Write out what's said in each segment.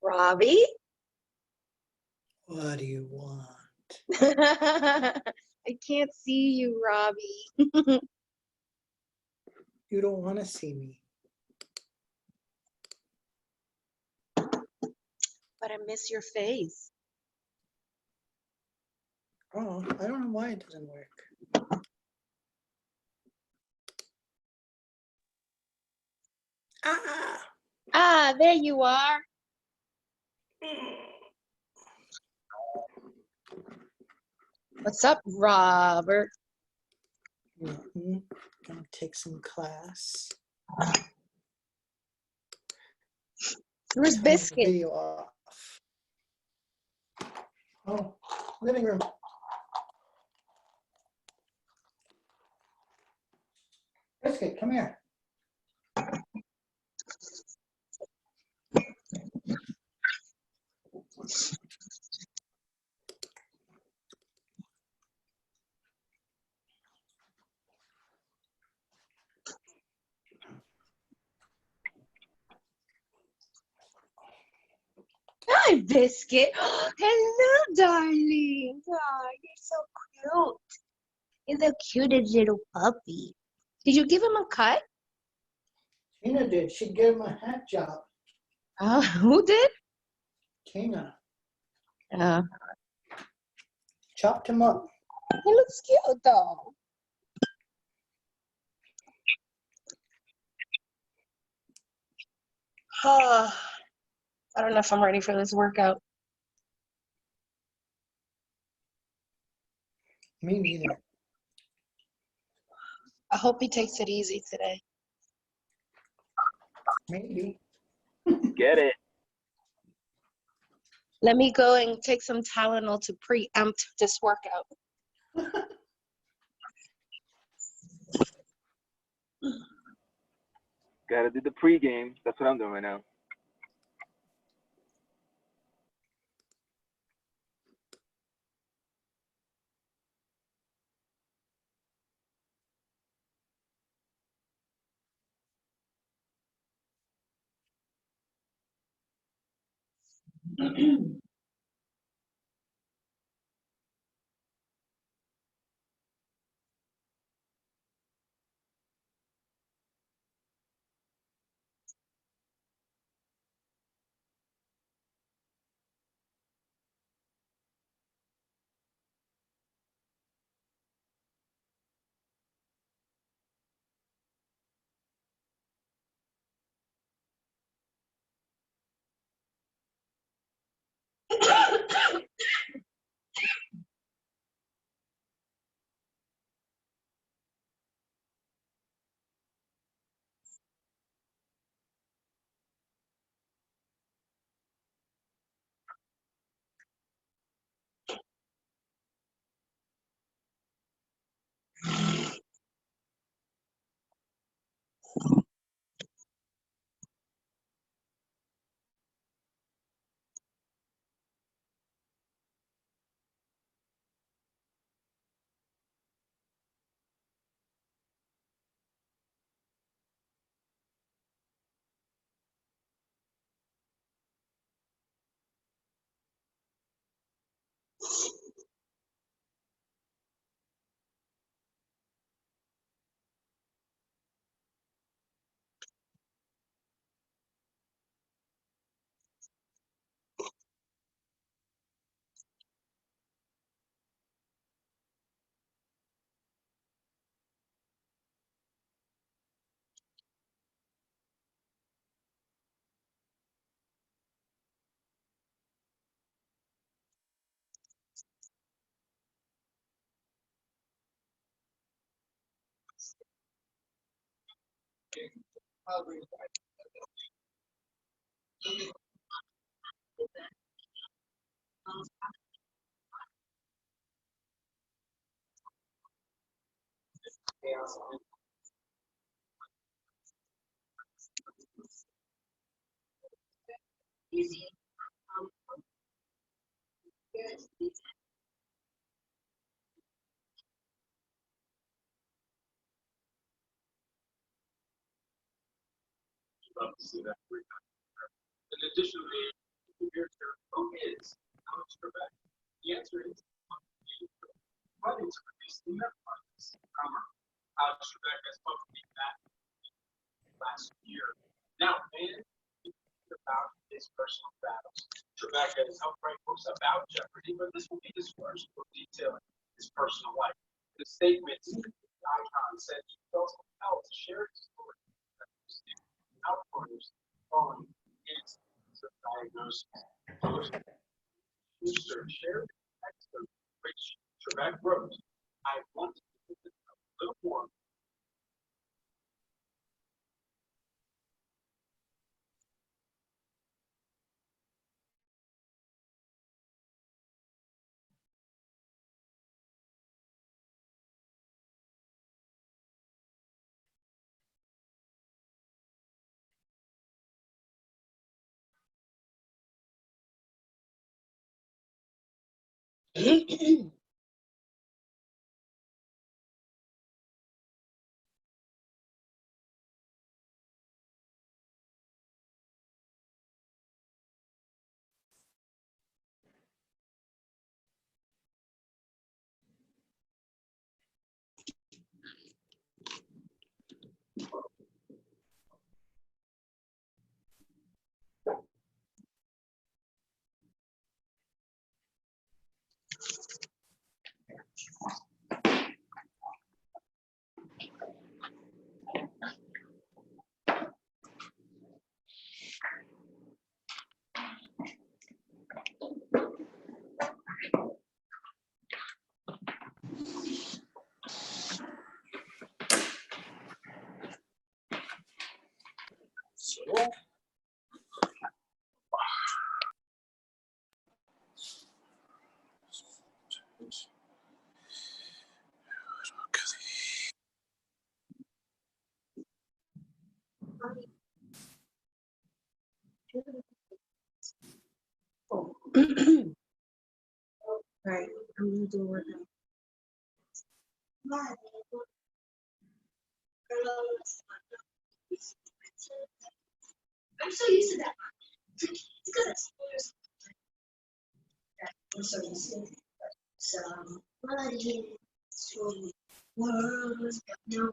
Robbie? What do you want? I can't see you, Robbie. You don't want to see me. But I miss your face. Oh, I don't know why it doesn't work. Ah! Ah, there you are. What's up, Robert? Gonna take some class. Where's Turn the Biscuit? video off. Oh, living room. Biscuit, come here. Hi, Biscuit. Hello, darling. Oh, you're so cute. You're the cutest little puppy. Did you give him a cut? Tina did. She gave him a hat job. Who did? Tina. Uh, Chopped him up. he looks cute, though. I don't know if I'm ready for this workout. Me neither. I hope he takes it easy today. Maybe. Get it. Let me go and take some Tylenol to preempt this workout. Gotta do the pregame. That's what I'm doing right now. Oh. Right, I'm gonna do a workout. I'm so used to that. It's because I'm so used to it. Somebody told me world was no.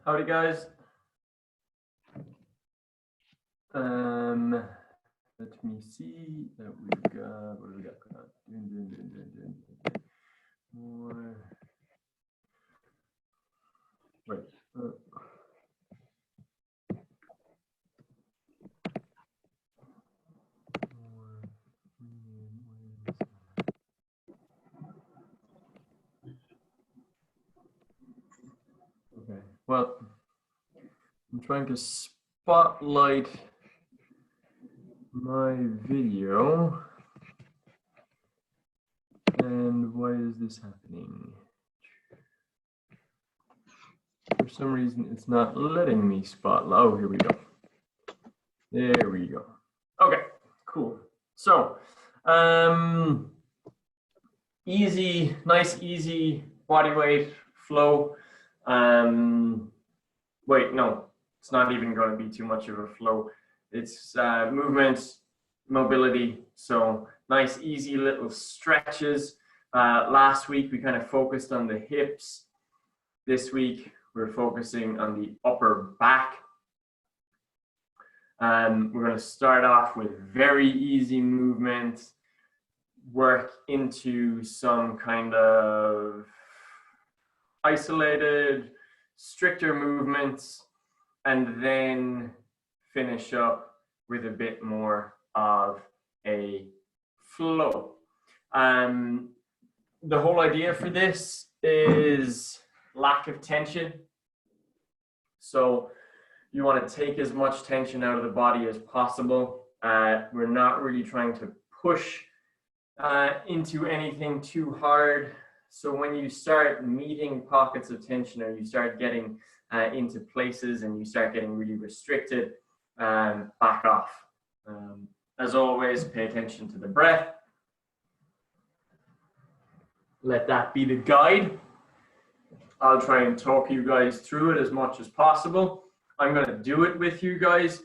Howdy guys. Let me see that we've got, what do we got going on? More. Right. Okay, well, I'm trying to spotlight my video. And why is this happening? For some reason, it's not letting me spotlight. Oh, here we go. There we go. Okay, cool. So, nice, easy body weight flow. Wait, no, it's not even going to be too much of a flow. It's movement, mobility. So nice, easy little stretches. Last week, we kind of focused on the hips. This week, we're focusing on the upper back. We're going to start off with very easy movements, work into some kind of isolated, stricter movements, and then finish up with a bit more of a flow. The whole idea for this is lack of tension. So you want to take as much tension out of the body as possible. We're not really trying to push into anything too hard. So when you start meeting pockets of tension, or you start getting into places and you start getting really restricted, back off. As always, pay attention to the breath. Let that be the guide. I'll try and talk you guys through it as much as possible. I'm going to do it with you guys.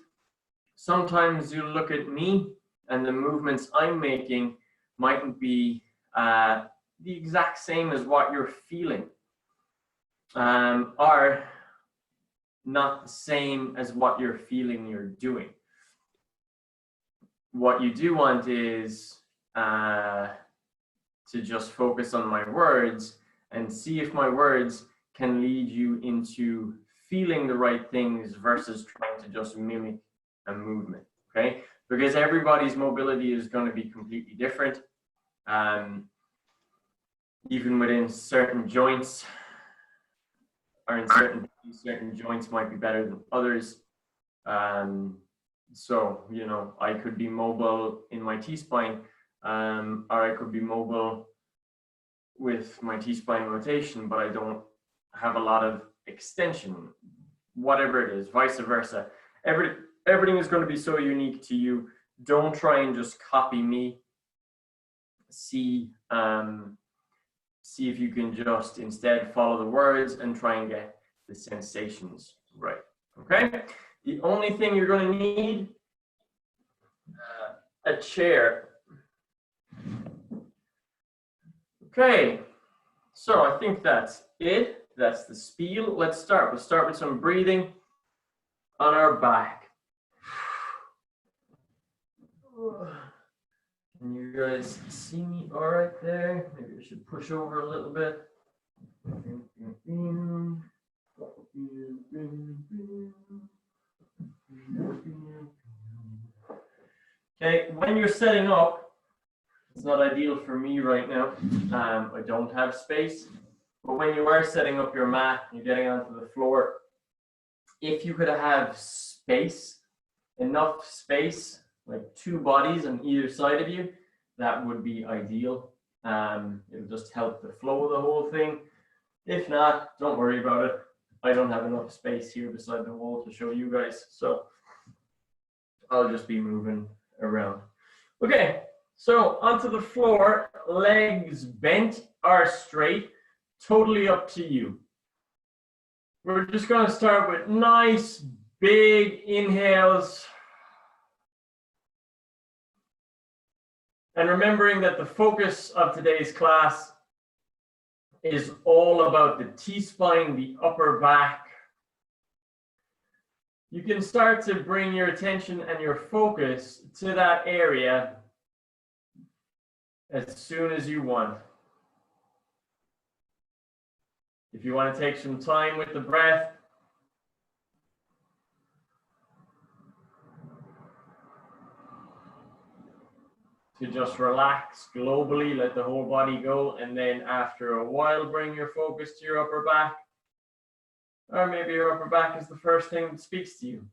Sometimes you look at me and the movements I'm making mightn't be the exact same as what you're feeling, are not the same as what you're feeling you're doing. What you do want is to just focus on my words and see if my words can lead you into feeling the right things versus trying to just mimic a movement, okay? Because everybody's mobility is going to be completely different. Even within certain joints, or in certain joints might be better than others. So, you know, I could be mobile in my T-spine, or I could be mobile with my T-spine rotation, but I don't have a lot of extension, whatever it is, vice versa. Everything is going to be so unique to you. Don't try and just copy me. See if you can just instead follow the words and try and get the sensations right, okay? The only thing you're going to need, a chair. Okay, so I think that's it. That's the spiel. Let's start. We'll start with some breathing on our back. Can you guys see me all right there? Maybe I should push over a little bit. Okay, when you're setting up, it's not ideal for me right now. I don't have space. But when you are setting up your mat, you're getting onto the floor, if you could have space, enough space, like 2 bodies on either side of you, that would be ideal. It'll just help the flow of the whole thing. If not, don't worry about it. I don't have enough space here beside the wall to show you guys, so I'll just be moving around. Okay, so onto the floor, legs bent or straight, totally up to you. We're just going to start with nice big inhales. And remembering that the focus of today's class is all about the T-spine, the upper back. You can start to bring your attention and your focus to that area as soon as you want. If you want to take some time with the breath, to just relax globally, let the whole body go, and then after a while, bring your focus to your upper back. Or maybe your upper back is the first thing that speaks to you.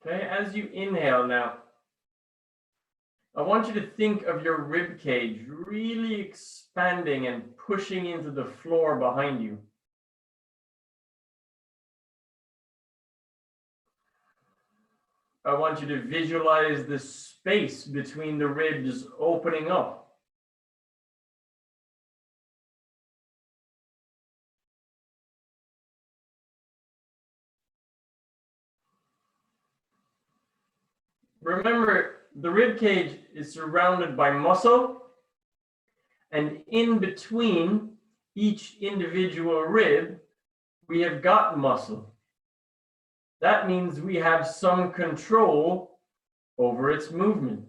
Okay, as you inhale now, I want you to think of your rib cage really expanding and pushing into the floor behind you. I want you to visualize the space between the ribs opening up. Remember, the rib cage is surrounded by muscle, and in between each individual rib, we have got muscle. That means we have some control over its movement.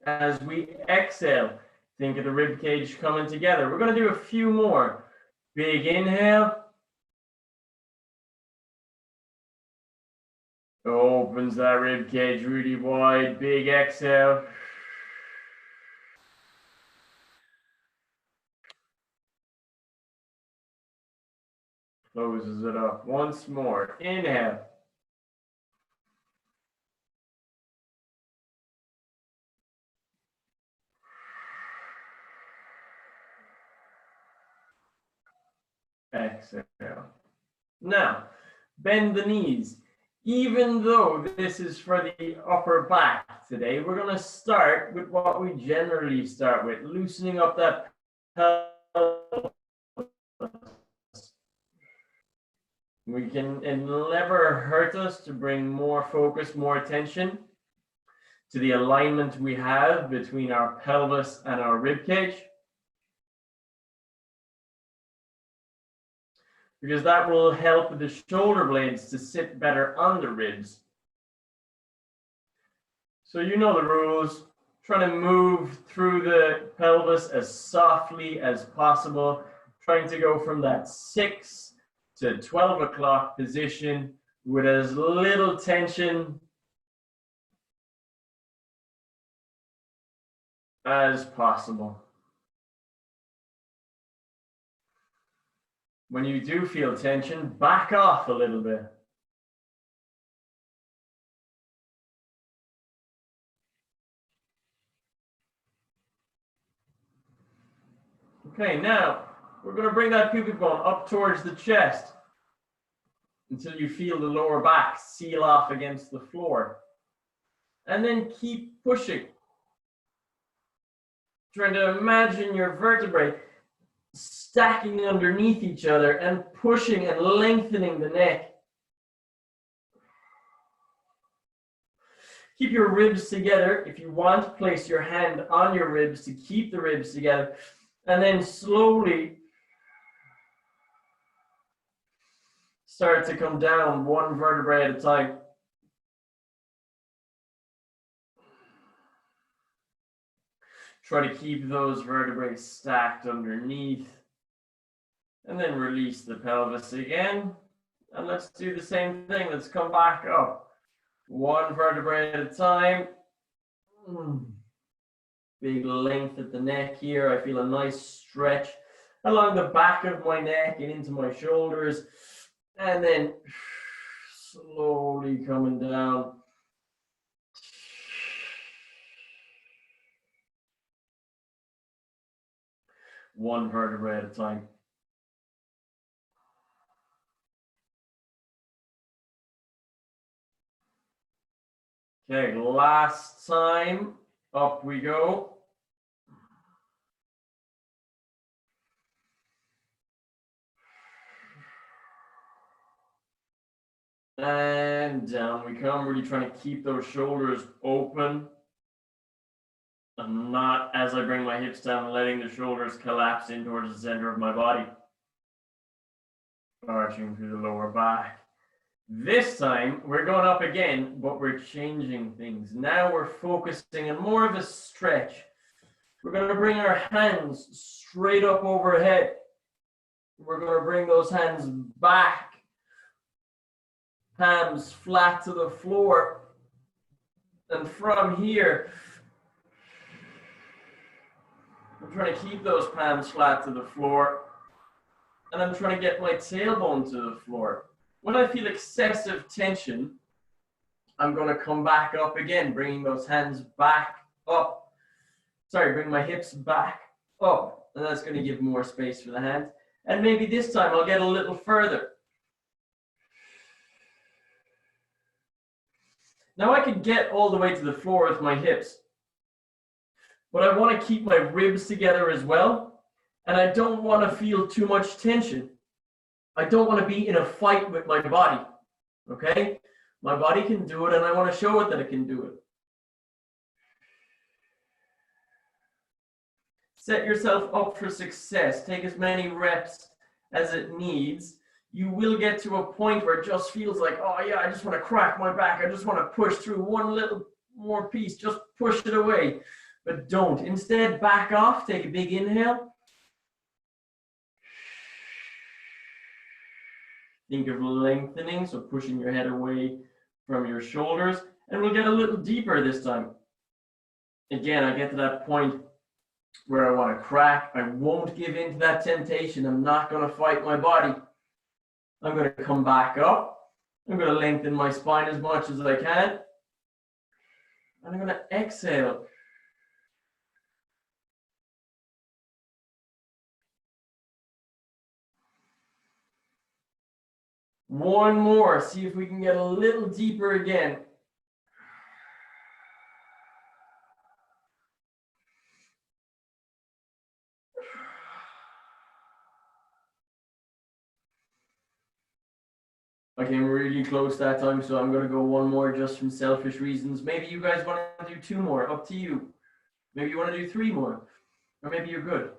As we exhale, think of the rib cage coming together. We're going to do a few more. Big inhale. Opens that rib cage really wide. Big exhale. Closes it up. Once more. Inhale. Exhale. Now, bend the knees. Even though this is for the upper back today, we're going to start with what we generally start with, loosening up that pelvis. It'll never hurt us to bring more focus, more attention to the alignment we have between our pelvis and our rib cage, because that will help the shoulder blades to sit better on the ribs. So you know the rules. Trying to move through the pelvis as softly as possible, trying to go from that 6 to 12 o'clock position with as little tension as possible. When you do feel tension, back off a little bit. Okay, now we're going to bring that pubic bone up towards the chest until you feel the lower back seal off against the floor. And then keep pushing. Trying to imagine your vertebrae stacking underneath each other and pushing and lengthening the neck. Keep your ribs together. If you want, place your hand on your ribs to keep the ribs together. And then slowly start to come down one vertebrae at a time. Try to keep those vertebrae stacked underneath. And then release the pelvis again. And let's do the same thing. Let's come back up. One vertebrae at a time. Big length at the neck here. I feel a nice stretch along the back of my neck and into my shoulders. And then slowly coming down. One vertebrae at a time. Okay, last time. Up we go. And down we come, really trying to keep those shoulders open. And not, as I bring my hips down, letting the shoulders collapse in towards the center of my body. Arching through the lower back. This time, we're going up again, but we're changing things. Now we're focusing on more of a stretch. We're going to bring our hands straight up overhead. We're going to bring those hands back. Palms flat to the floor. And from here, I'm trying to keep those palms flat to the floor. And I'm trying to get my tailbone to the floor. When I feel excessive tension, I'm going to come back up again, bringing those hands back up. Sorry, bring my hips back up. And that's going to give more space for the hands. And maybe this time I'll get a little further. Now I could get all the way to the floor with my hips. But I want to keep my ribs together as well. And I don't want to feel too much tension. I don't want to be in a fight with my body, okay? My body can do it and I want to show it that it can do it. Set yourself up for success. Take as many reps as it needs. You will get to a point where it just feels like, oh yeah, I just want to crack my back. I just want to push through one little more piece. Just push it away. But don't. Instead, back off. Take a big inhale. Think of lengthening, so pushing your head away from your shoulders. And we'll get a little deeper this time. Again, I get to that point where I want to crack. I won't give in to that temptation. I'm not going to fight my body. I'm going to come back up. I'm going to lengthen my spine as much as I can. And I'm going to exhale. One more. See if we can get a little deeper again. I came really close that time, so I'm going to go one more just from selfish reasons. Maybe you guys want to do 2 more, up to you. Maybe you want to do 3 more, or maybe you're good.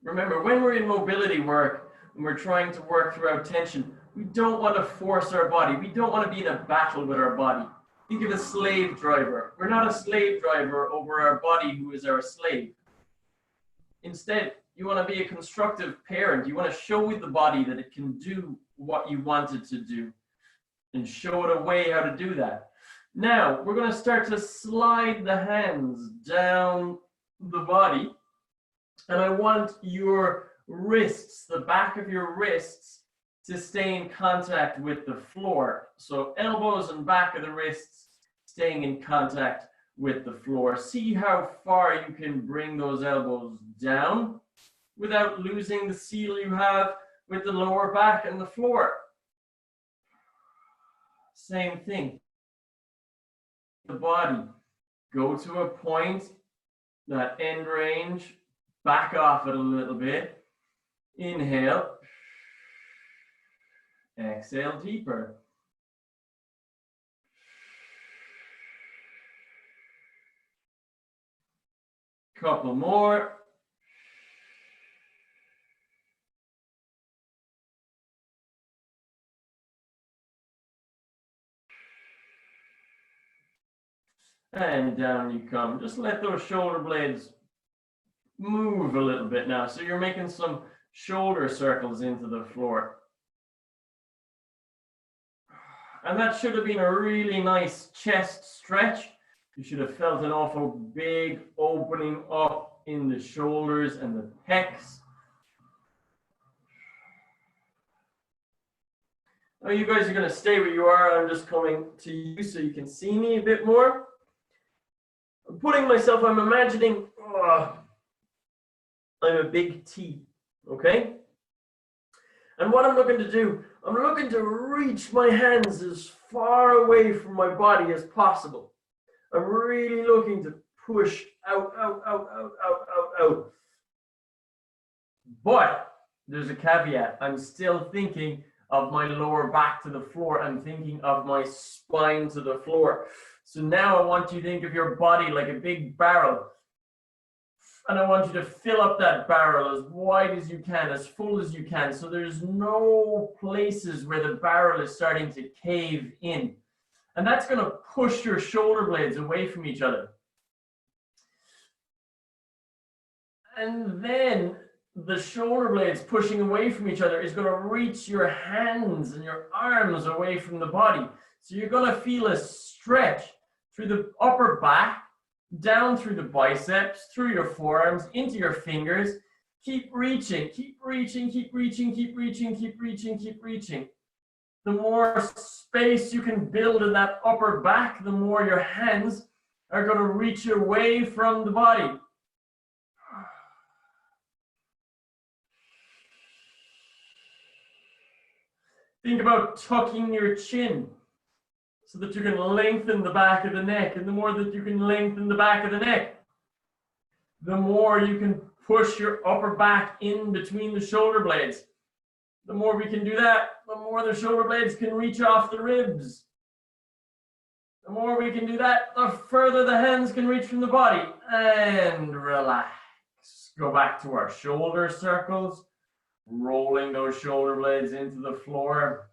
Remember, when we're in mobility work, and we're trying to work throughout tension, we don't want to force our body. We don't want to be in a battle with our body. Think of a slave driver. We're not a slave driver over our body who is our slave. Instead, you want to be a constructive parent. You want to show the body that it can do what you want it to do and show it a way how to do that. Now, we're going to start to slide the hands down the body. And I want your wrists, the back of your wrists, to stay in contact with the floor. So elbows and back of the wrists staying in contact with the floor. See how far you can bring those elbows down without losing the seal you have with the lower back and the floor. Same thing. The body. Go to a point, that end range, back off it a little bit. Inhale. Exhale deeper. Couple more. And down you come. Just let those shoulder blades move a little bit now. So you're making some shoulder circles into the floor. And that should have been a really nice chest stretch. You should have felt an awful big opening up in the shoulders and the pecs. Now you guys are going to stay where you are. I'm just coming to you so you can see me a bit more. I'm putting myself, I'm imagining, I'm a big T, okay? And what I'm looking to do, I'm looking to reach my hands as far away from my body as possible. I'm really looking to push out, out, out, out, out, out, out. But there's a caveat. I'm still thinking of my lower back to the floor. I'm thinking of my spine to the floor. So now I want you to think of your body like a big barrel. And I want you to fill up that barrel as wide as you can, as full as you can. So there's no places where the barrel is starting to cave in. And that's going to push your shoulder blades away from each other. And then the shoulder blades pushing away from each other is going to reach your hands and your arms away from the body. So you're going to feel a stretch through the upper back, down through the biceps, through your forearms, into your fingers. Keep reaching, keep reaching, keep reaching, keep reaching, keep reaching, keep reaching. The more space you can build in that upper back, the more your hands are going to reach away from the body. Think about tucking your chin. so that you can lengthen the back of the neck. And the more that you can lengthen the back of the neck, the more you can push your upper back in between the shoulder blades. The more we can do that, the more the shoulder blades can reach off the ribs. The more we can do that, the further the hands can reach from the body. And relax. Go back to our shoulder circles, rolling those shoulder blades into the floor.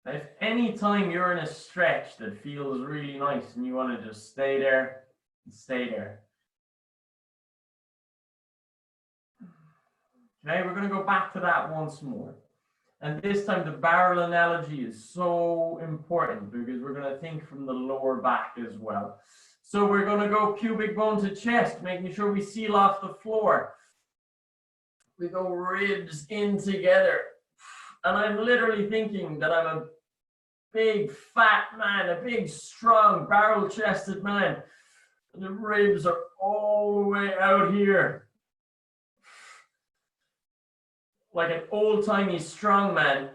If any time you're in a stretch that feels really nice and you want to just stay there, stay there. Okay, we're going to go back to that once more. And this time the barrel analogy is so important because we're going to think from the lower back as well. So we're going to go pubic bone to chest, making sure we seal off the floor. We go ribs in together. And I'm literally thinking that I'm a big fat man, a big strong barrel chested man. And the ribs are all the way out here. Like an old-timey strong man.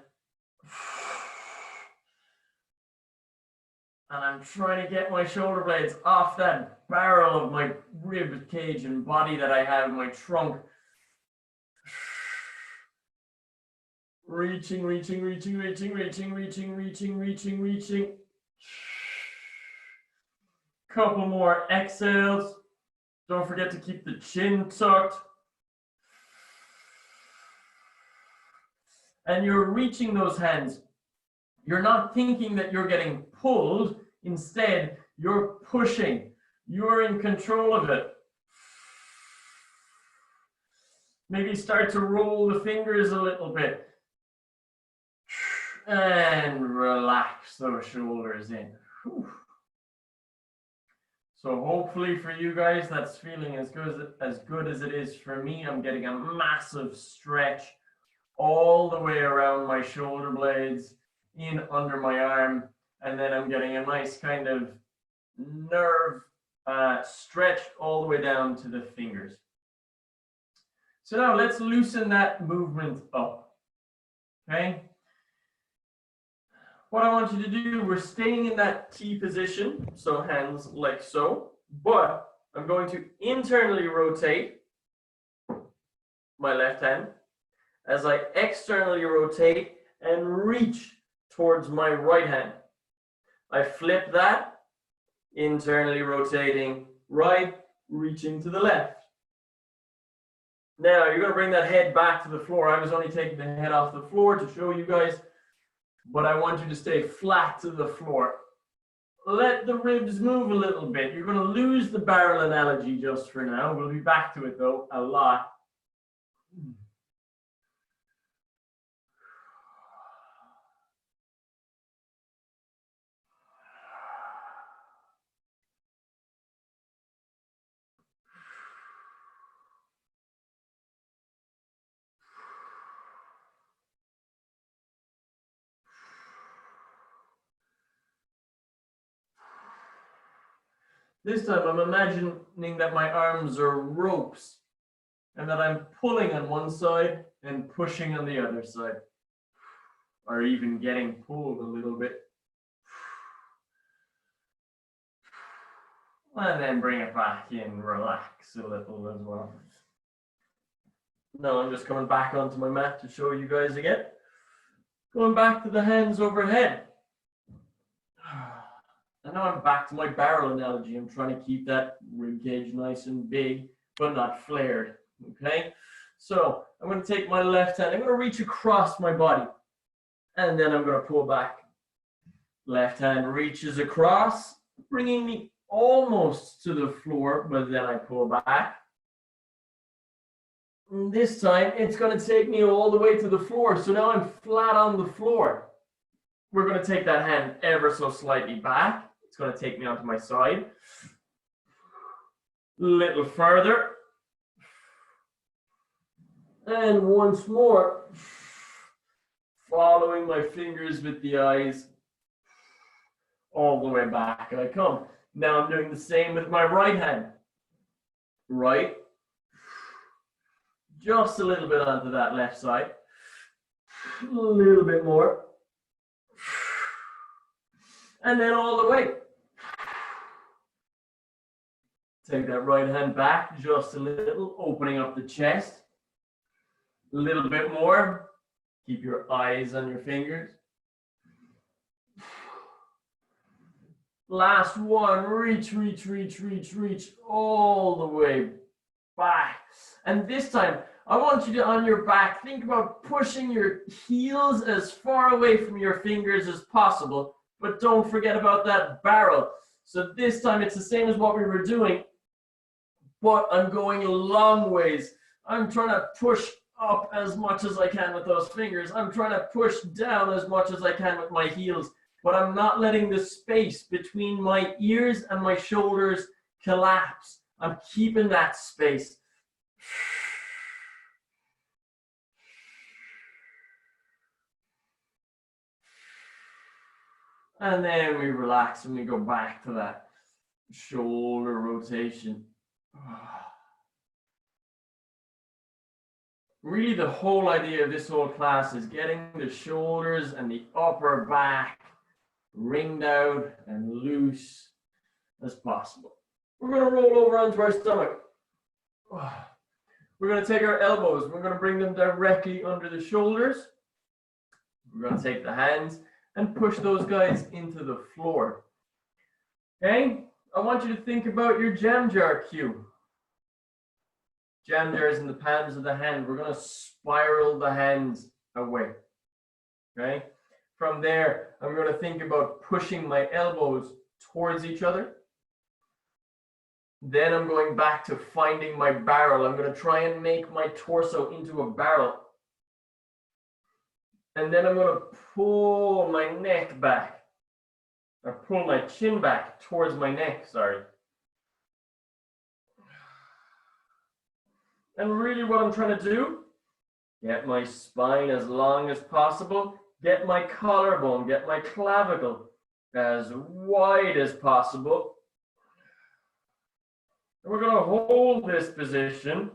And I'm trying to get my shoulder blades off that barrel of my rib cage and body that I have in my trunk. Reaching, reaching, reaching, reaching, reaching, reaching, reaching, reaching, reaching. Couple more exhales. Don't forget to keep the chin tucked. And you're reaching those hands. You're not thinking that you're getting pulled. Instead, you're pushing. You're in control of it. Maybe start to roll the fingers a little bit. And relax those shoulders in. Whew. So hopefully for you guys, that's feeling as good as it is for me. I'm getting a massive stretch all the way around my shoulder blades, in under my arm, and then I'm getting a nice kind of nerve stretch all the way down to the fingers. So now let's loosen that movement up, okay? What I want you to do, we're staying in that T position, so hands like so, but I'm going to internally rotate my left hand as I externally rotate and reach towards my right hand. I flip that, internally rotating right, reaching to the left. Now you're going to bring that head back to the floor. I was only taking the head off the floor to show you guys, but I want you to stay flat to the floor. Let the ribs move a little bit. You're going to lose the barrel analogy just for now. We'll be back to it though a lot. This time I'm imagining that my arms are ropes and that I'm pulling on one side and pushing on the other side, or even getting pulled a little bit. And then bring it back in, relax a little as well. Now I'm just coming back onto my mat to show you guys again. Going back to the hands overhead. And now I'm back to my barrel analogy. I'm trying to keep that rib cage nice and big, but not flared, okay? So I'm going to take my left hand, I'm going to reach across my body, and then I'm going to pull back. Left hand reaches across, bringing me almost to the floor, but then I pull back. And this time, it's going to take me all the way to the floor, so now I'm flat on the floor. We're going to take that hand ever so slightly back. It's going to take me onto my side. Little further. And once more. Following my fingers with the eyes. All the way back I come. Now I'm doing the same with my right hand. Right. just a little bit onto that left side. A little bit more. And then all the way. Take that right hand back just a little, opening up the chest. A little bit more. Keep your eyes on your fingers. Last one. Reach, reach, reach, reach, reach all the way back. And this time, I want you to, on your back, think about pushing your heels as far away from your fingers as possible, but don't forget about that barrel. So this time it's the same as what we were doing, but I'm going a long ways. I'm trying to push up as much as I can with those fingers. I'm trying to push down as much as I can with my heels, but I'm not letting the space between my ears and my shoulders collapse. I'm keeping that space. And then we relax and we go back to that shoulder rotation. Really, the whole idea of this whole class is getting the shoulders and the upper back wringed out and loose as possible. We're going to roll over onto our stomach. We're going to take our elbows. We're going to bring them directly under the shoulders. We're going to take the hands and push those guys into the floor. Okay? I want you to think about your jam jar cue. Jam jars in the palms of the hand. We're going to spiral the hands away. Okay? From there, I'm going to think about pushing my elbows towards each other. Then I'm going back to finding my barrel. I'm going to try and make my torso into a barrel. And then I'm going to pull my neck back, or pull my chin back towards my neck, sorry. And really what I'm trying to do, get my spine as long as possible, get my collarbone, get my clavicle as wide as possible. And we're going to hold this position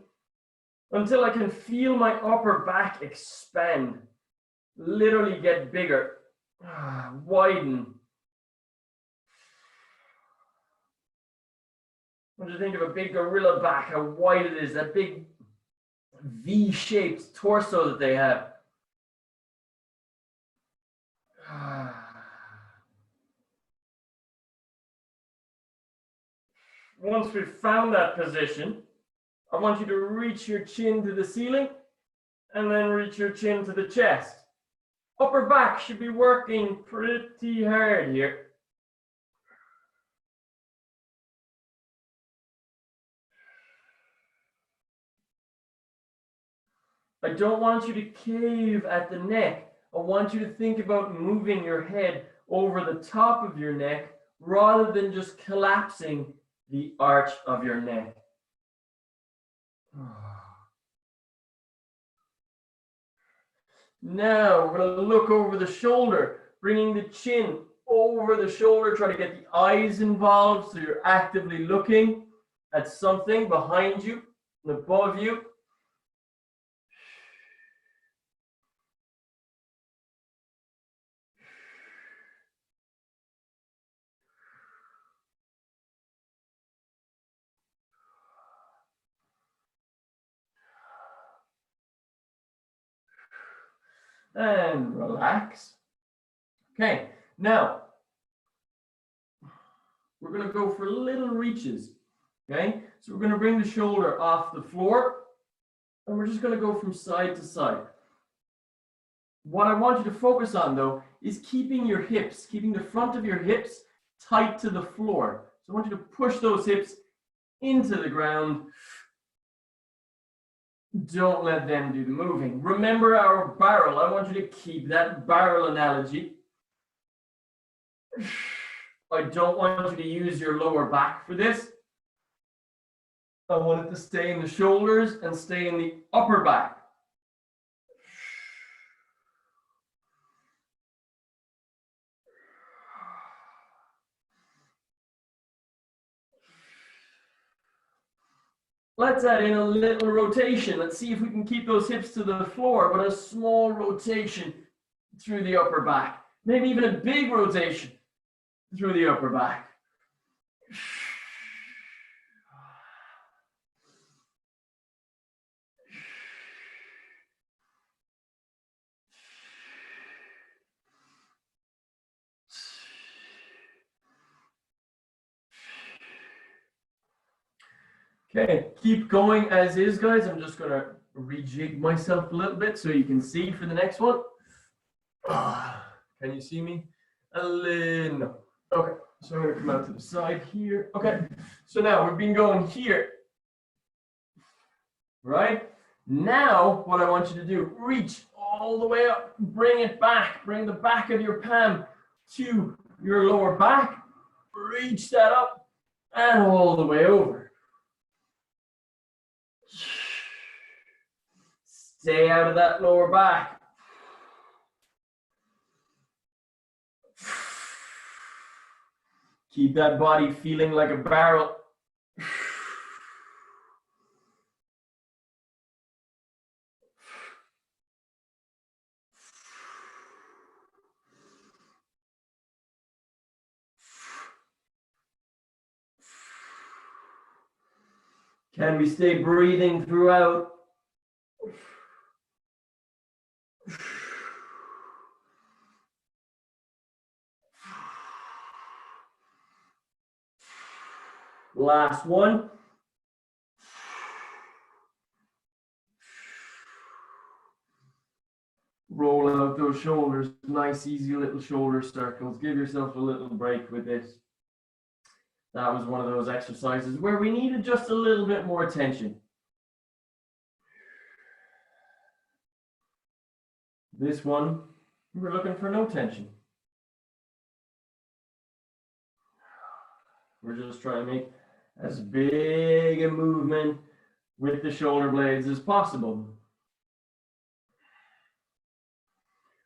until I can feel my upper back expand. Literally get bigger, widen. What do you think of a big gorilla back, how wide it is, that big V-shaped torso that they have? Once we've found that position, I want you to reach your chin to the ceiling and then reach your chin to the chest. Upper back should be working pretty hard here. I don't want you to cave at the neck. I want you to think about moving your head over the top of your neck rather than just collapsing the arch of your neck. Now we're going to look over the shoulder, bringing the chin over the shoulder, try to get the eyes involved so you're actively looking at something behind you and above you. And relax. Okay, now we're going to go for little reaches. Okay, so we're going to bring the shoulder off the floor and we're just going to go from side to side. What I want you to focus on though is keeping your hips, keeping the front of your hips tight to the floor. So I want you to push those hips into the ground. Don't let them do the moving. Remember our barrel. I want you to keep that barrel analogy. I don't want you to use your lower back for this. I want it to stay in the shoulders and stay in the upper back. Let's add in a little rotation. Let's see if we can keep those hips to the floor, but a small rotation through the upper back. Maybe even a big rotation through the upper back. Okay, keep going as is, guys. I'm just gonna rejig myself a little bit so you can see for the next one. Can you see me? A little, no. Okay, so I'm gonna come out to the side here. Okay, so now we've been going here, right? Now, what I want you to do, reach all the way up, bring it back, bring the back of your palm to your lower back, reach that up, and all the way over. Stay out of that lower back. Keep that body feeling like a barrel. Can we stay breathing throughout? Last one. Roll out those shoulders. Nice, easy little shoulder circles. Give yourself a little break with this. That was one of those exercises where we needed just a little bit more attention. This one, we're looking for no tension. We're just trying to make as big a movement with the shoulder blades as possible.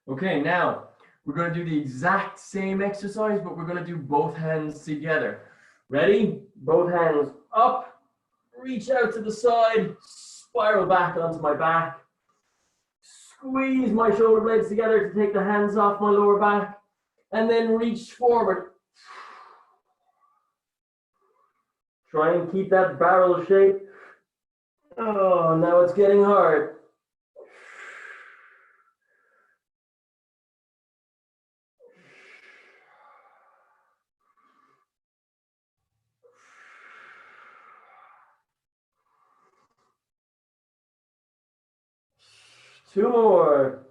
Okay, now we're going to do the exact same exercise, but we're going to do both hands together. Ready? Both hands up, reach out to the side, spiral back onto my back. Squeeze my shoulder blades together to take the hands off my lower back, and then reach forward. Try and keep that barrel shape. Oh, now it's getting hard. Two more.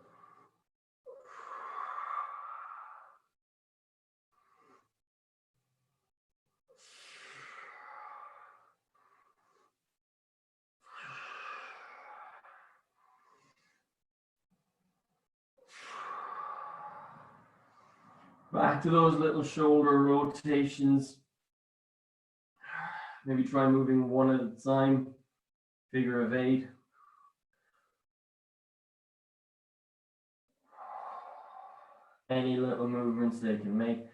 Back to those little shoulder rotations. Maybe try moving one at a time. Figure of 8. Any little movements they can make.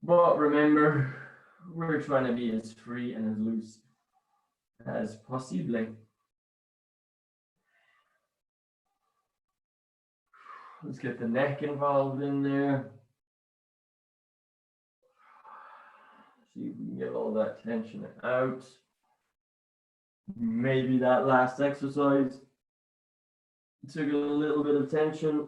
But remember, we're trying to be as free and as loose as possible. Let's get the neck involved in there. See if we can get all that tension out. Maybe that last exercise took a little bit of tension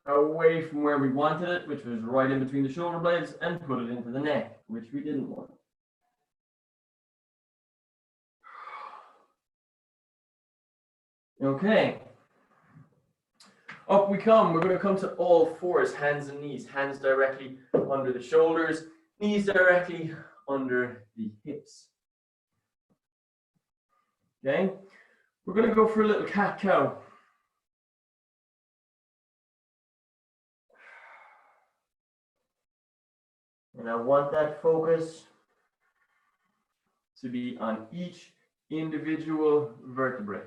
away from where we wanted it, which was right in between the shoulder blades, and put it into the neck, which we didn't want. Okay. Up we come. We're going to come to all fours, hands and knees. Hands directly under the shoulders, knees directly under the hips. Okay. We're going to go for a little cat-cow. And I want that focus to be on each individual vertebrae.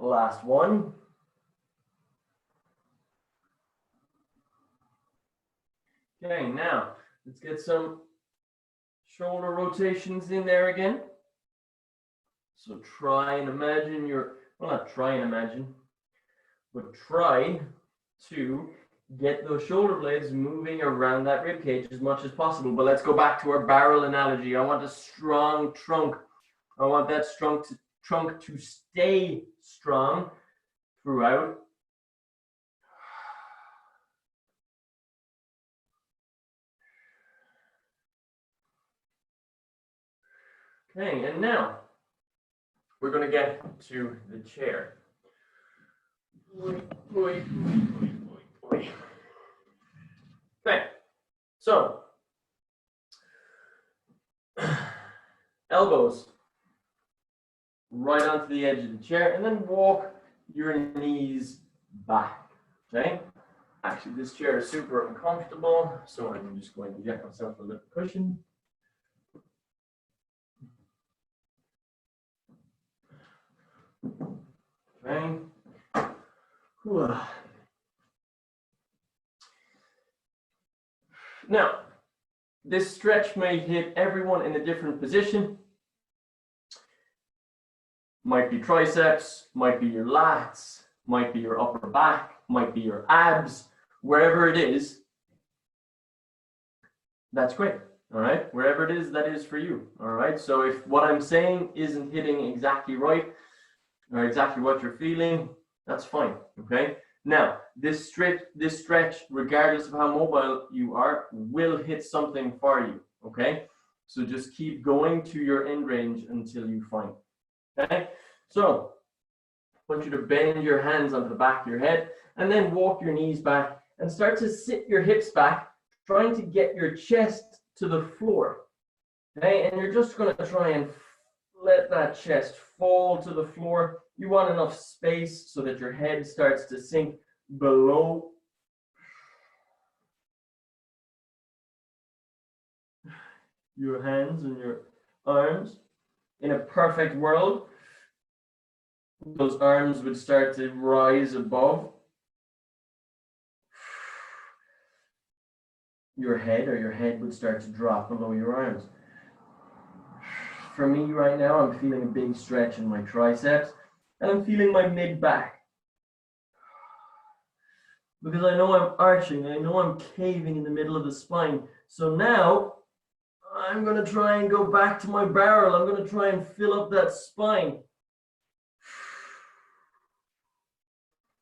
Last one. Okay, now let's get some shoulder rotations in there again. So try and imagine well, not try and imagine, but try to get those shoulder blades moving around that rib cage as much as possible. But let's go back to our barrel analogy. I want a strong trunk. I want that trunk to stay strong throughout. Okay, and now we're going to get to the chair. Okay, so elbows right onto the edge of the chair, and then walk your knees back. Okay, actually this chair is super uncomfortable, so I'm just going to get myself a little cushion. Okay. Now, this stretch may hit everyone in a different position. Might be triceps, might be your lats, might be your upper back, might be your abs, wherever it is, that's great. All right, wherever it is, that is for you. All right, so if what I'm saying isn't hitting exactly right or exactly what you're feeling, that's fine. Okay, now this stretch, regardless of how mobile you are, will hit something for you. Okay, so just keep going to your end range until you find it. Okay, so I want you to bend your hands onto the back of your head and then walk your knees back and start to sit your hips back, trying to get your chest to the floor. Okay, and you're just going to try and let that chest fall to the floor. You want enough space so that your head starts to sink below. Your hands and your arms. In a perfect world, those arms would start to rise above your head, or your head would start to drop below your arms. For me right now, I'm feeling a big stretch in my triceps, and I'm feeling my mid-back. Because I know I'm arching, I know I'm caving in the middle of the spine. So now, I'm going to try and go back to my barrel. I'm going to try and fill up that spine.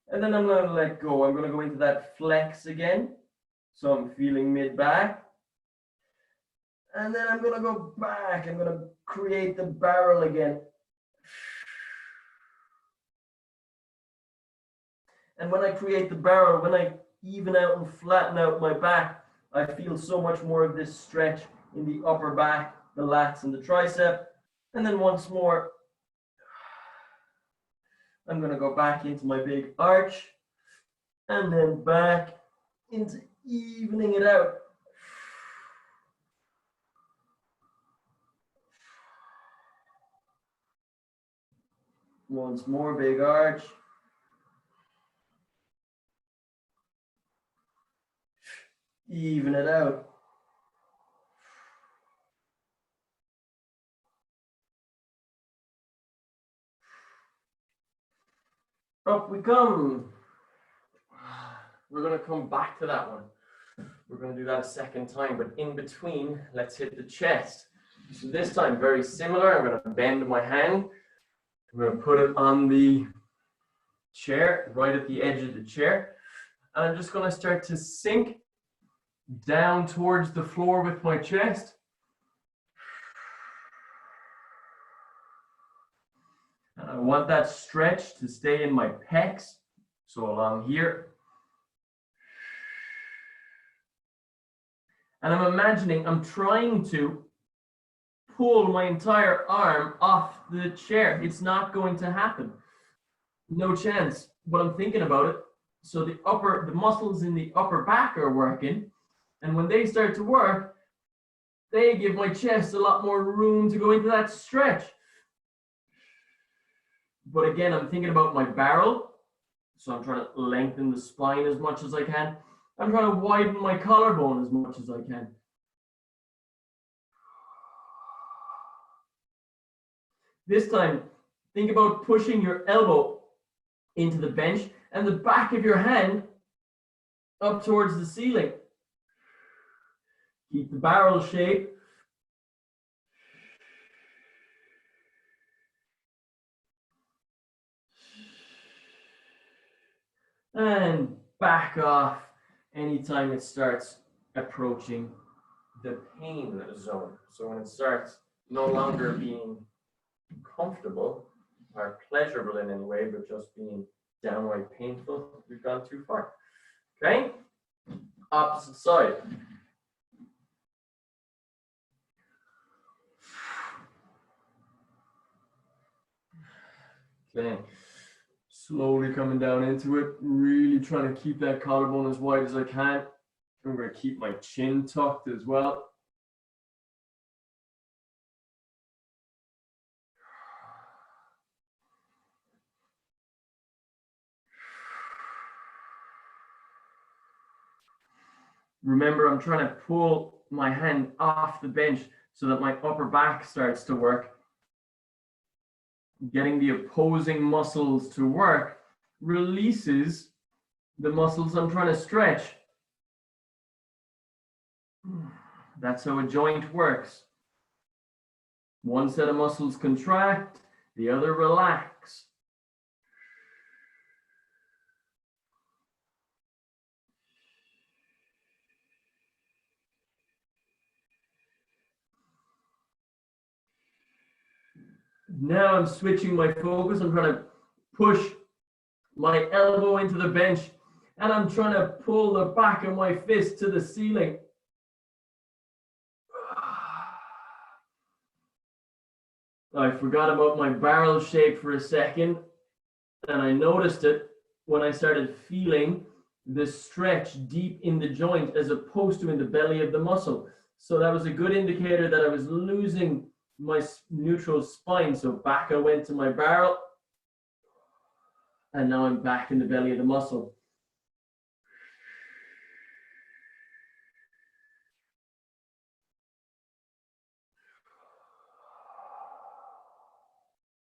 And then I'm going to let go. I'm going to go into that flex again. So I'm feeling mid-back. And then I'm going to go back. I'm going to create the barrel again. And when I create the barrel, when I even out and flatten out my back, I feel so much more of this stretch in the upper back, the lats and the tricep. And then once more, I'm going to go back into my big arch and then back into evening it out. Once more, big arch. Even it out. Up we come. We're going to come back to that one. We're going to do that a second time, but in between, let's hit the chest. So this time, very similar. I'm going to bend my hand. I'm going to put it on the chair, right at the edge of the chair. And I'm just going to start to sink down towards the floor with my chest. And I want that stretch to stay in my pecs. So along here. And I'm imagining I'm trying to pull my entire arm off the chair. It's not going to happen. No chance. But I'm thinking about it. So the muscles in the upper back are working. And when they start to work, they give my chest a lot more room to go into that stretch. But again, I'm thinking about my barrel. So I'm trying to lengthen the spine as much as I can. I'm trying to widen my collarbone as much as I can. This time, think about pushing your elbow into the bench and the back of your hand up towards the ceiling. Keep the barrel shape. And back off anytime it starts approaching the pain zone. So when it starts no longer being comfortable or pleasurable in any way, but just being downright painful, we've gone too far. Okay? Opposite side. Okay. Slowly coming down into it, really trying to keep that collarbone as wide as I can. I'm going to keep my chin tucked as well. Remember, I'm trying to pull my hand off the bench so that my upper back starts to work. Getting the opposing muscles to work releases the muscles I'm trying to stretch. That's how a joint works. One set of muscles contract, the other relax. Now I'm switching my focus. I'm trying to push my elbow into the bench and I'm trying to pull the back of my fist to the ceiling. I forgot about my barrel shape for a second and I noticed it when I started feeling the stretch deep in the joint as opposed to in the belly of the muscle. So that was a good indicator that I was losing my neutral spine. So back I went to my barrel and now I'm back in the belly of the muscle.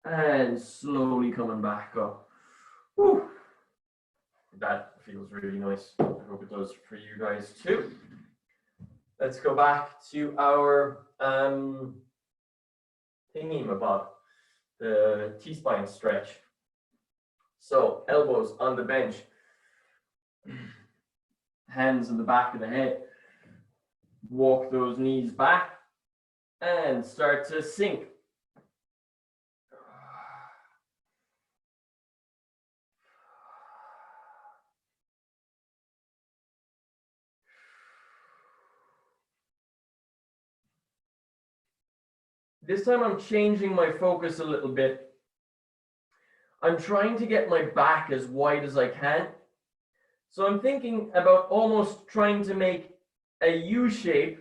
And slowly coming back up. Whew. That feels really nice. I hope it does for you guys too. Let's go back to our theme about the T-spine stretch. So elbows on the bench, hands in the back of the head. Walk those knees back and start to sink. This time I'm changing my focus a little bit. I'm trying to get my back as wide as I can. So I'm thinking about almost trying to make a U shape.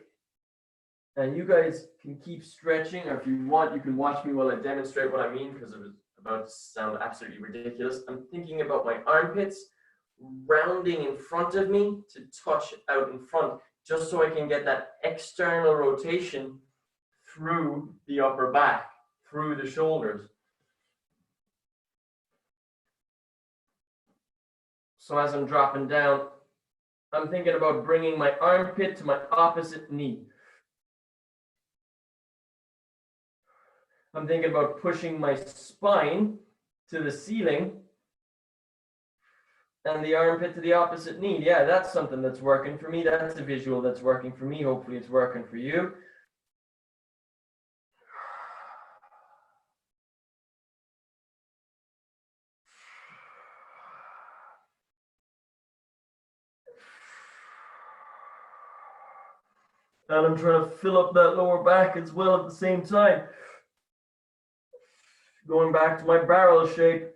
And you guys can keep stretching, or if you want, you can watch me while I demonstrate what I mean, because it was about to sound absolutely ridiculous. I'm thinking about my armpits rounding in front of me to touch out in front, just so I can get that external rotation through the upper back, through the shoulders. So as I'm dropping down, I'm thinking about bringing my armpit to my opposite knee. I'm thinking about pushing my spine to the ceiling and the armpit to the opposite knee. Yeah, that's something that's working for me. That's a visual that's working for me. Hopefully it's working for you. And I'm trying to fill up that lower back as well at the same time. Going back to my barrel shape.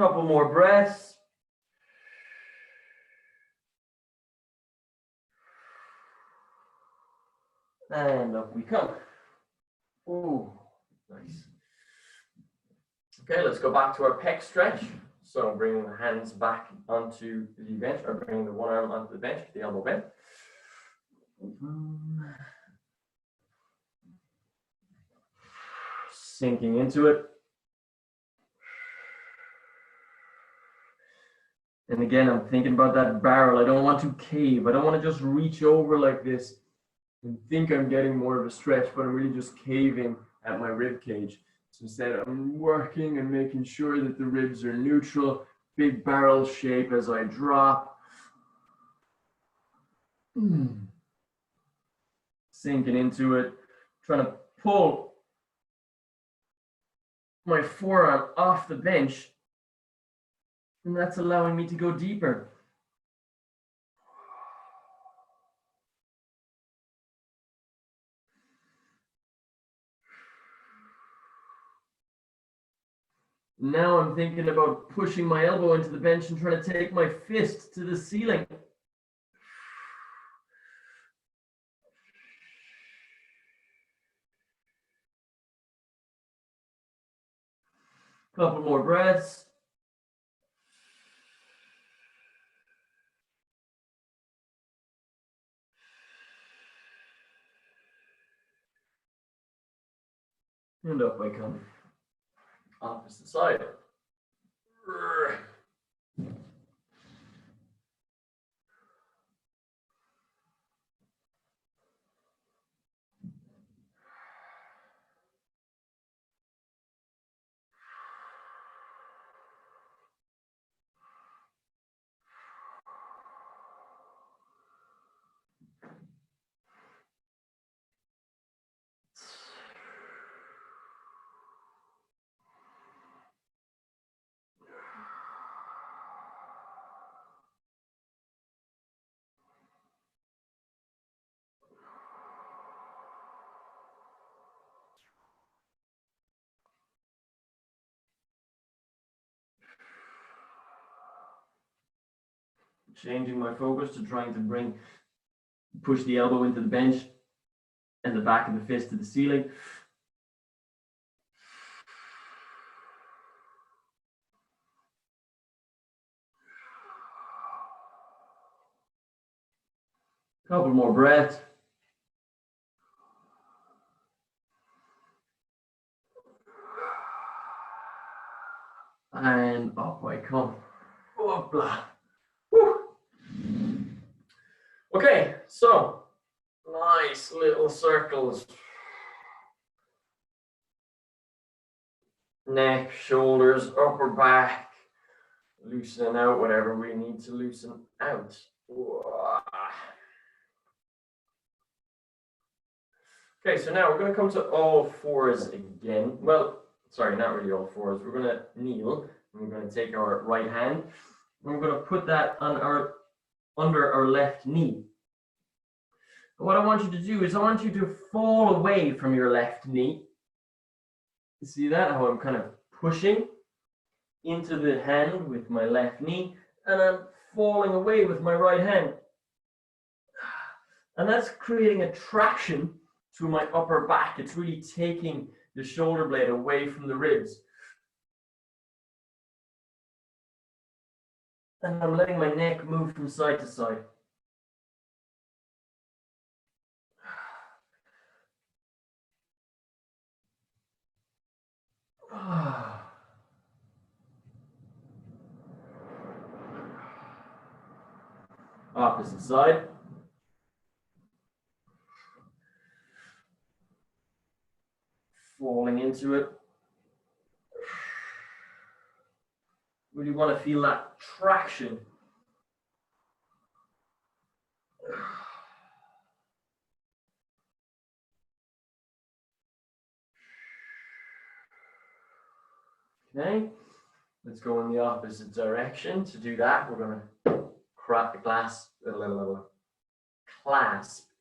Couple more breaths. And up we come. Ooh, nice. Okay, let's go back to our pec stretch. So bringing the hands back onto the bench, or bringing the one arm onto the bench, the elbow bent. Sinking into it. And again, I'm thinking about that barrel. I don't want to cave. I don't want to just reach over like this and think I'm getting more of a stretch, but I'm really just caving at my rib cage. So instead, I'm working and making sure that the ribs are neutral, big barrel shape as I drop. Sinking into it, trying to pull my forearm off the bench, and that's allowing me to go deeper. Now I'm thinking about pushing my elbow into the bench and trying to take my fist to the ceiling. Couple more breaths. And up I come. Opposite side. Changing my focus to trying to push the elbow into the bench and the back of the fist to the ceiling. Couple more breaths. And up I come. Hoopla. Woo. Okay, so nice little circles. Neck, shoulders, upper back. Loosening out whatever we need to loosen out. Okay, so now we're going to come to all fours again. Well, sorry, not really all fours. We're going to kneel. And we're going to take our right hand. And we're going to put that on under our left knee. And what I want you to do is I want you to fall away from your left knee. You see that? How I'm kind of pushing into the hand with my left knee, and I'm falling away with my right hand. And that's creating a traction to my upper back. It's really taking the shoulder blade away from the ribs. And I'm letting my neck move from side to side. Opposite side. Falling into it. Really want to feel that traction. Okay, let's go in the opposite direction. To do that, we're going to clasp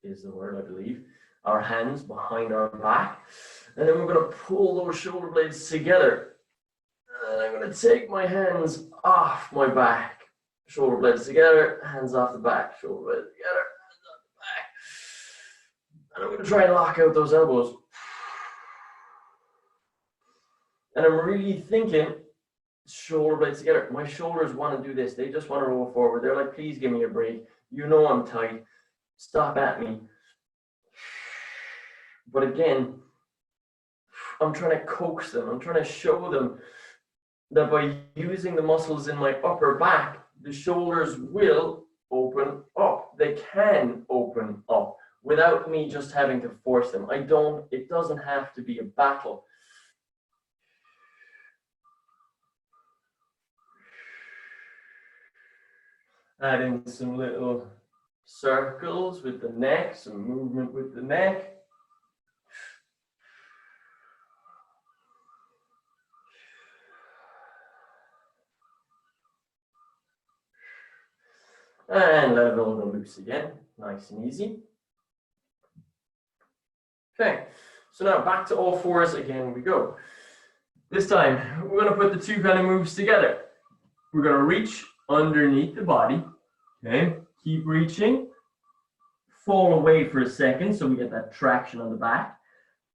is the word, I believe, our hands behind our back. And then we're going to pull those shoulder blades together. And I'm I'm going to take my hands off my back, shoulder blades together, hands off the back, shoulder blades together, hands off the back. And I'm going to try and lock out those elbows. And I'm really thinking, shoulder blades together. My shoulders want to do this. They just want to roll forward. They're like, please give me a break. You know I'm tight. Stop at me. But again, I'm trying to coax them. I'm trying to show them that by using the muscles in my upper back, the shoulders will open up. They can open up without me just having to force them. It doesn't have to be a battle. Add in some little circles with the neck, some movement with the neck. And let it all go loose again, nice and easy. Okay, so now back to all fours again we go. This time, we're gonna put the two kind of moves together. We're gonna reach underneath the body, okay? Keep reaching, fall away for a second so we get that traction on the back.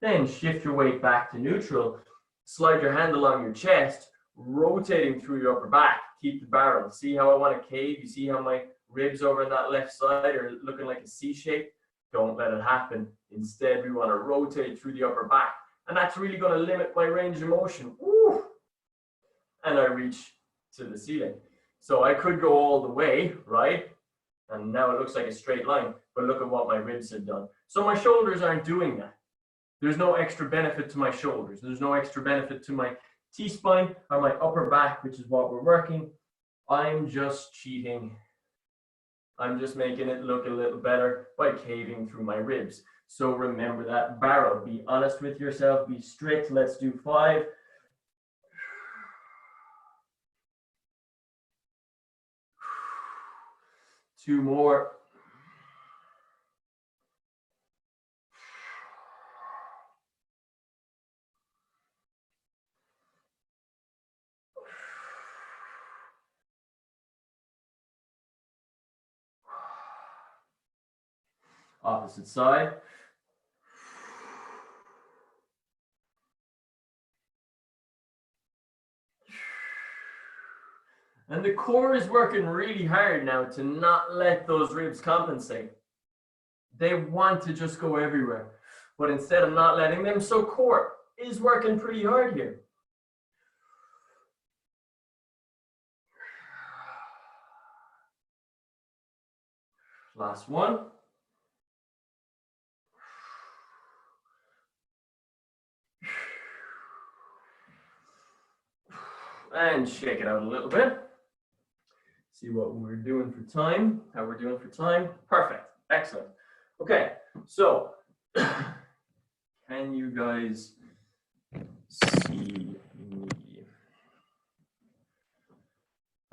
Then shift your weight back to neutral, slide your hand along your chest, rotating through your upper back. Keep the barrel. See how I want to cave? You see how my ribs over on that left side are looking like a C shape? Don't let it happen. Instead, we want to rotate through the upper back. And that's really going to limit my range of motion. Woo! And I reach to the ceiling. So I could go all the way, right? And now it looks like a straight line, but look at what my ribs have done. So my shoulders aren't doing that. There's no extra benefit to my shoulders. There's no extra benefit to my T-spine or my upper back, which is what we're working. I'm just cheating. I'm just making it look a little better by caving through my ribs. So remember that barrel. Be honest with yourself. Be strict. Let's do 5. 2 more. Opposite side. And the core is working really hard now to not let those ribs compensate. They want to just go everywhere. But instead of not letting them, so core is working pretty hard here. Last one. And shake it out a little bit. See what we're doing for time, how we're doing for time. Perfect, excellent. Okay, so can you guys see me?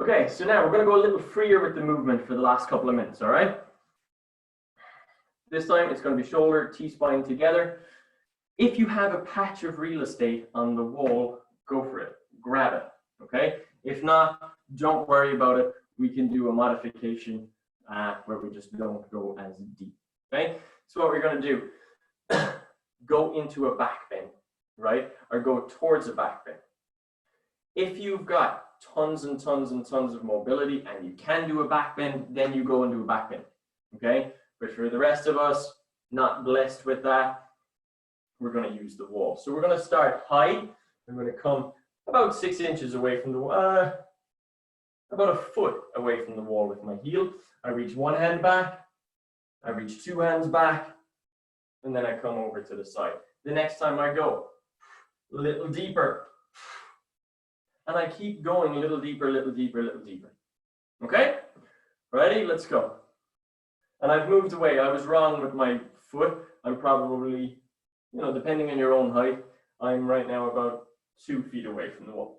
Okay, so now we're gonna go a little freer with the movement for the last couple of minutes, all right? This time it's gonna be shoulder, T-spine together. If you have a patch of real estate on the wall, go for it, grab it, okay? If not, don't worry about it. We can do a modification where we just don't go as deep, okay? So what we're gonna do, go into a back bend, right? Or go towards a back bend. If you've got tons and tons and tons of mobility and you can do a back bend, then you go and do a back bend, okay? But for the rest of us, not blessed with that, we're gonna use the wall. So we're gonna start high. I'm gonna come about 6 inches away from the wall, about a foot away from the wall with my heel. I reach one hand back, I reach 2 hands back, and then I come over to the side. The next time I go, a little deeper. And I keep going a little deeper, a little deeper, a little deeper. Okay? Ready? Let's go. And I've moved away. I was wrong with my foot. I'm probably, depending on your own height, I'm right now about 2 feet away from the wall.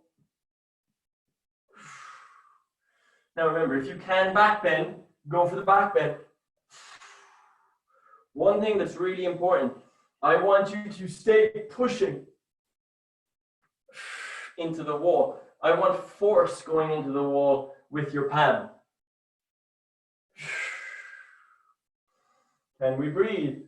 Now remember, if you can back bend, go for the back bend. One thing that's really important, I want you to stay pushing into the wall. I want force going into the wall with your palm. Can we breathe?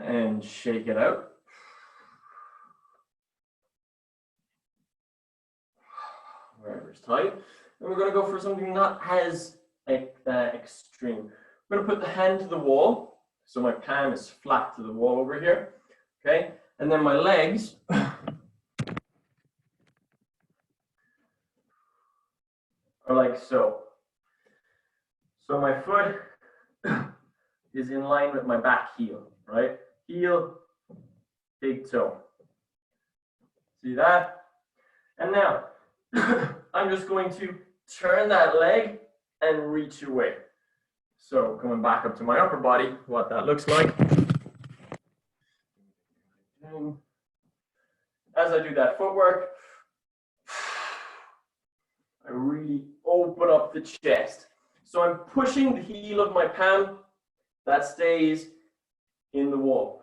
And shake it out. Wherever's tight. And we're going to go for something not as extreme. I'm going to put the hand to the wall. So my palm is flat to the wall over here. Okay. And then my legs are like so. So my foot is in line with my back heel, right? Heel, big toe. See that? And now I'm just going to turn that leg and reach away. So coming back up to my upper body, what that looks like. As I do that footwork, I really open up the chest. So I'm pushing the heel of my palm that stays in the wall.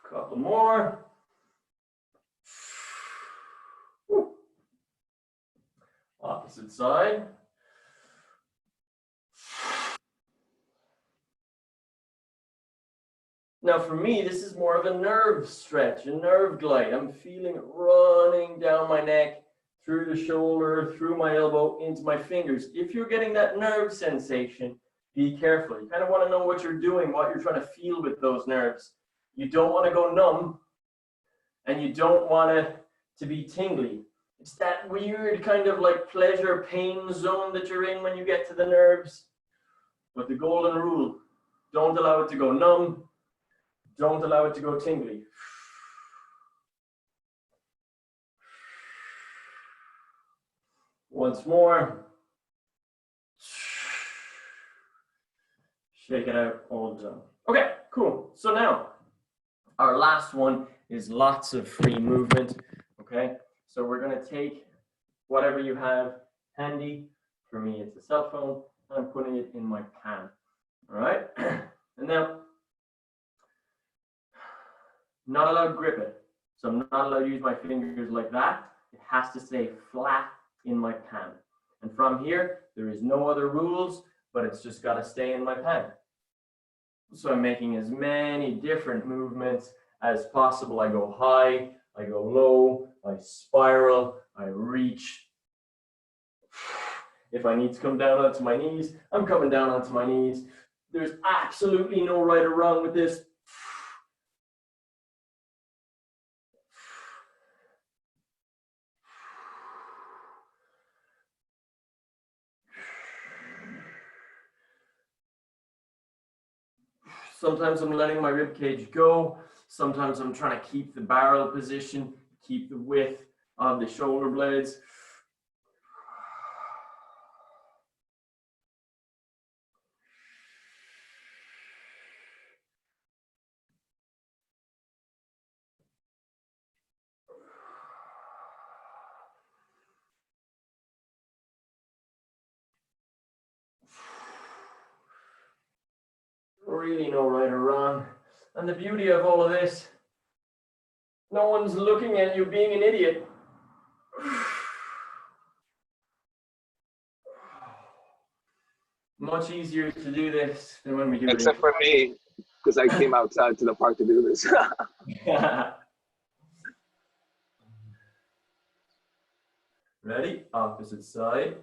Couple more. Woo. Opposite side. Now for me, this is more of a nerve stretch, a nerve glide. I'm feeling it running down my neck, through the shoulder, through my elbow, into my fingers. If you're getting that nerve sensation, be careful. You kind of want to know what you're doing, what you're trying to feel with those nerves. You don't want to go numb, and you don't want it to be tingly. It's that weird kind of like pleasure pain zone that you're in when you get to the nerves. But the golden rule, don't allow it to go numb. Don't allow it to go tingly. Once more. Shake it out, all done. Okay, cool. So now, our last one is lots of free movement. Okay, so we're going to take whatever you have handy. For me, it's a cell phone, and I'm putting it in my palm. All right, and now, not allowed to grip it. So I'm not allowed to use my fingers like that. It has to stay flat in my palm. And from here, there is no other rules, but it's just got to stay in my palm. So I'm making as many different movements as possible. I go high, I go low, I spiral, I reach. If I need to come down onto my knees, I'm coming down onto my knees. There's absolutely no right or wrong with this. Sometimes I'm letting my rib cage go. Sometimes I'm trying to keep the barrel position, keep the width of the shoulder blades. Really no right or wrong. And the beauty of all of this, no one's looking at you being an idiot. Much easier to do this than when we do Except for me, because I came outside to the park to do this. it. Ready? Opposite side.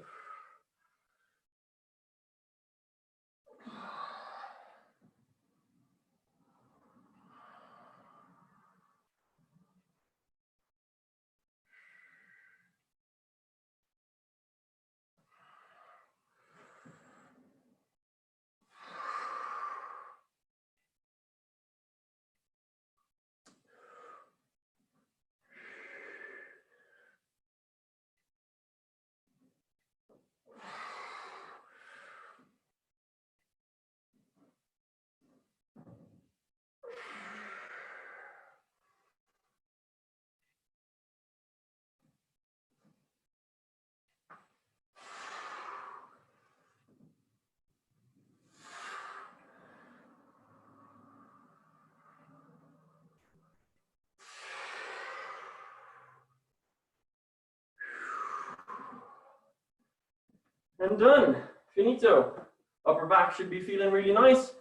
And done. Finito. Upper back should be feeling really nice.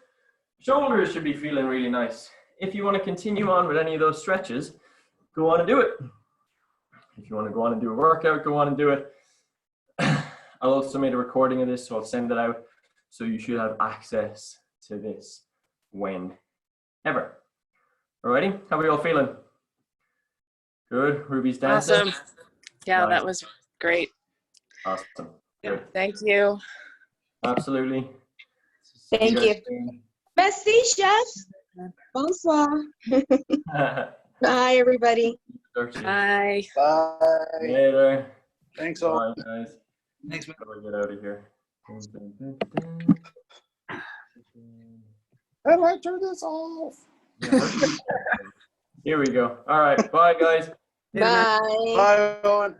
Shoulders should be feeling really nice. If you want to continue on with any of those stretches, go on and do it. If you want to go on and do a workout, go on and do it. I'll also make a recording of this, so I'll send it out. So you should have access to this whenever. Alrighty, how are we all feeling? Good. Ruby's dancing. Awesome. Yeah, Nice. that was great. Awesome. Good. Thank you. Absolutely. Thank you. Merci, chef. Bonsoir. Bye, everybody. Bye. Bye. Later. Thanks all. Bye, guys. Thanks, man. How do I get out of here? How do I turn this off? Here we go. All right. Bye, guys. Bye. Bye, Owen.